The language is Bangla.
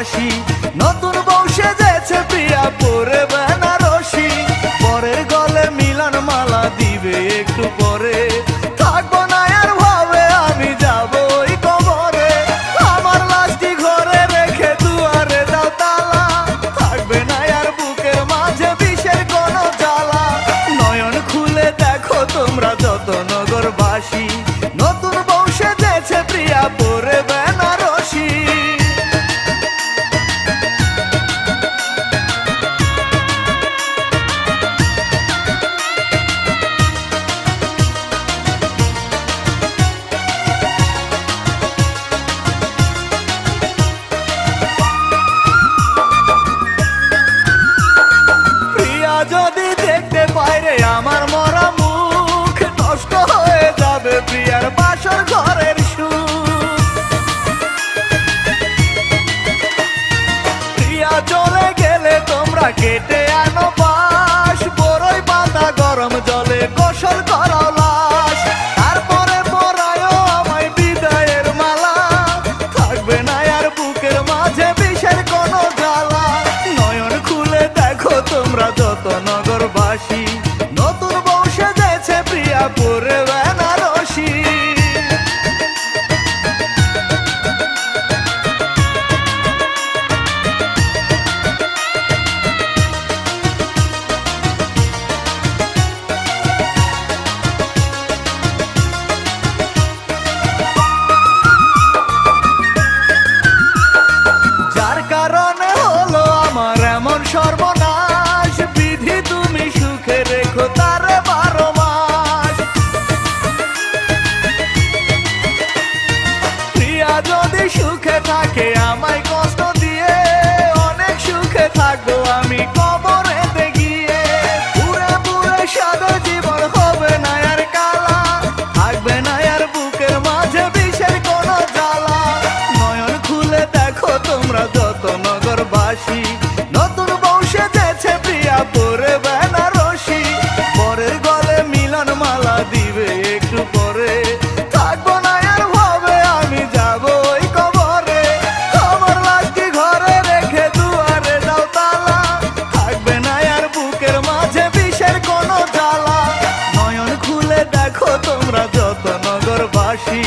বাসি। নতুন বউ সেজেছে প্রিয়া পরে বেনারসি, পরের গলে মিলন মালা দিবে একটু পরে। থাকবো না আর ভাবে আমি যাব ওই কবরে, আমার লাশটি ঘরে রেখে দুয়ারে দাও তালা। থাকবে না আর বুকের মাঝে বিষের কোনো জ্বালা, নয়ন খুলে দেখো তোমরা যত নগরবাসী। নতুন বউ সেজেছে প্রিয়া পরে বেনারসি। যদি দেখতে পাইরে আমার মরা মুখ, নষ্ট হয়ে যাবে প্রিয়ার বাসর ঘরের সুখ। প্রিয়া চলে গেলে তোমরা কেটে আনো বাঁশ, বড়ই পাতা গরম জলে গোসল করাও লাশ। তারপরে পরায়ও আমায় বিদায়ের মালা, থাকবে না আর বুকের মাঝে বিষের কোনো জ্বালা। নয়ন খুলে দেখো তোমরা যত নগরবাসী, নতুন বউ সেজেছে প্রিয়া পরে বেনারসি। যার কারণে হলো আমার এমন সর্বনাশ, বিধি তুমি সুখে রেখো তারে 12 মাস। প্রিয়া যদি সুখে থাকে আমায় কষ্ট দিয়ে, অনেক সুখে থাকবো আমি কবরেতে গিয়ে। পুরে পুরে সাদা জীবন হবে না আর কালা, থাকবে না আর বুকের মাঝে বিষের কোনো জ্বালা। নয়ন খুলে দেখো তোমরা যত নগরবাসী, নতুন বউ সেজেছে প্রিয়া পরে বেনারসি, পরের গলে মিলন মালা দিবে একটু পরে। থাকবো না আর ভাবে আমি যাব ওই কবরে, আমার লাশটি ঘরে রেখে দুয়ারে দাও তালা। থাকবে না আর বুকের মাঝে বিষের কোনো জ্বালা, নয়ন খুলে দেখো তোমরা যত নগরবাসী।